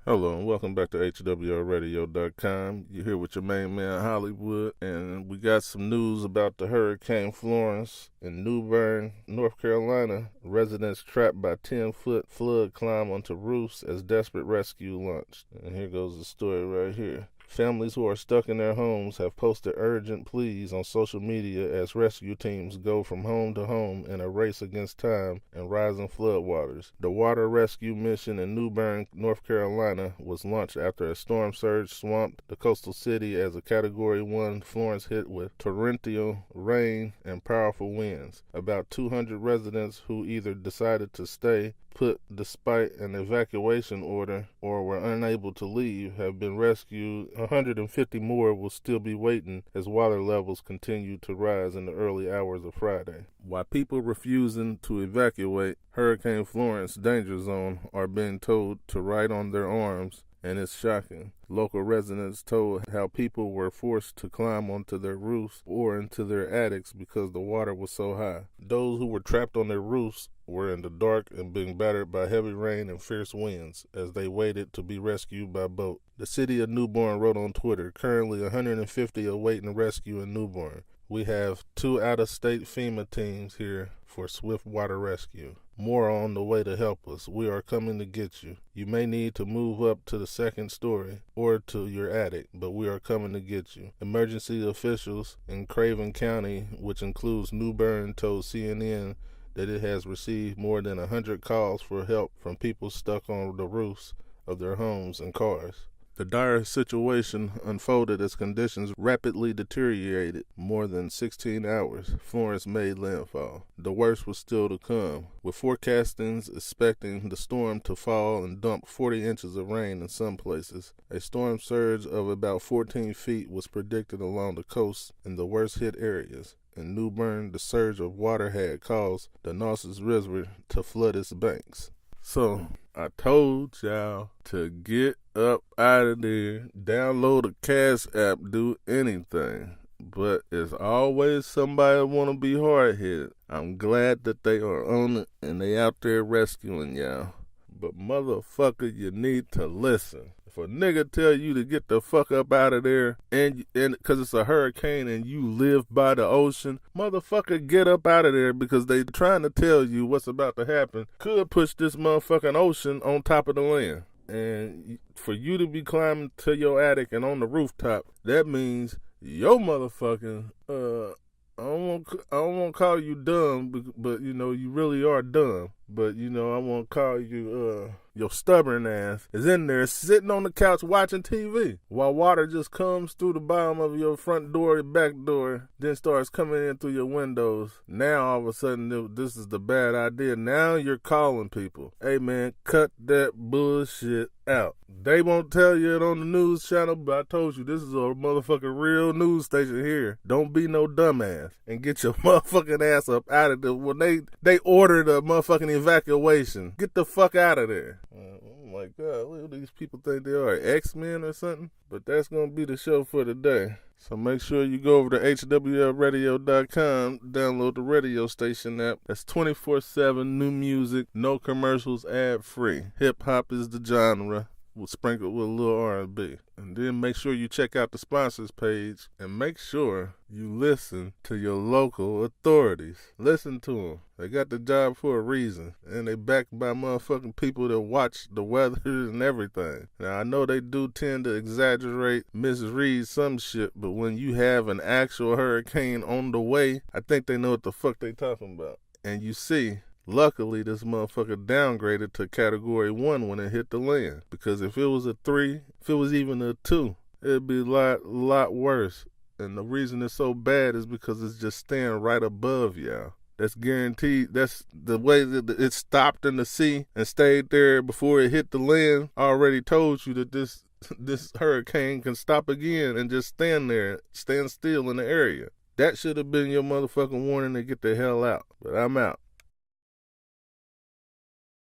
Hello and welcome back to HWLRADIO.com. You're here with your main man Hollywood, and we got some news about the Hurricane Florence in New Bern, North Carolina. Residents trapped by 10-foot flood climb onto roofs as desperate rescue launched. And here goes the story right here. Families who are stuck in their homes have posted urgent pleas on social media as rescue teams go from home to home in a race against time and rising floodwaters. The water rescue mission in New Bern, North Carolina was launched after a storm surge swamped the coastal city as a Category 1 Florence hit with torrential rain and powerful winds. About 200 residents who either decided to stay put despite an evacuation order or were unable to leave have been rescued. 150 more will still be waiting as water levels continue to rise in the early hours of Friday. While people refusing to evacuate Hurricane Florence danger zone are being told to write on their arms, and it's shocking. Local residents told how people were forced to climb onto their roofs or into their attics because the water was so high. Those who were trapped on their roofs were in the dark and being battered by heavy rain and fierce winds as they waited to be rescued by boat. The city of New Bern wrote on Twitter, currently 150 awaiting rescue in New Bern. We have 2 out-of-state FEMA teams here for swift water rescue. More are on the way to help us. We are coming to get you. You may need to move up to the second story or to your attic, but we are coming to get you. Emergency officials in Craven County, which includes New Bern, told CNN that it has received more than 100 calls for help from people stuck on the roofs of their homes and cars. The dire situation unfolded as conditions rapidly deteriorated. More than 16 hours, Florence made landfall. The worst was still to come, with forecastings expecting the storm to fall and dump 40 inches of rain in some places. A storm surge of about 14 feet was predicted along the coast in the worst-hit areas. In New Bern, the surge of water had caused the Narcissus River to flood its banks. So, I told y'all to get up out of there, download a Cash app, do anything. But it's always somebody want to be hard-headed. I'm glad that they are on it and they out there rescuing y'all. But motherfucker, you need to listen. If a nigga tell you to get the fuck up out of there and cause it's a hurricane and you live by the ocean, motherfucker, get up out of there because they trying to tell you what's about to happen. Could push this motherfucking ocean on top of the land. And for you to be climbing to your attic and on the rooftop, that means your motherfucking, I don't want to call you dumb, but you know, you really are dumb. But, you know, I want to call you, your stubborn ass is in there sitting on the couch watching TV while water just comes through the bottom of your front door, your back door, then starts coming in through your windows. Now, all of a sudden, this is the bad idea. Now you're calling people. Hey, man, cut that bullshit out. They won't tell you it on the news channel, but I told you this is a motherfucking real news station here. Don't be no dumbass and get your motherfucking ass up out of there. When they ordered a motherfucking evacuation, get the fuck out of there. Oh my God, what do these people think they are, X-Men or something? But that's going to be the show for today. So make sure you go over to HWLRADIO.com, download the radio station app. That's 24/7 new music, no commercials, ad-free. Hip-hop is the genre. We'll sprinkle with a little R&B. And then make sure you check out the sponsors page and make sure you listen to your local authorities. Listen to them. They got the job for a reason. And they backed by motherfucking people that watch the weather and everything. Now, I know they do tend to exaggerate, misread some shit, but when you have an actual hurricane on the way, I think they know what the fuck they talking about. And you see, luckily, this motherfucker downgraded to Category 1 when it hit the land. Because if it was a 3, if it was even a 2, it'd be a lot worse. And the reason it's so bad is because it's just staying right above y'all. That's guaranteed. That's the way that it stopped in the sea and stayed there before it hit the land. I already told you that this hurricane can stop again and just stand still in the area. That should have been your motherfucking warning to get the hell out. But I'm out.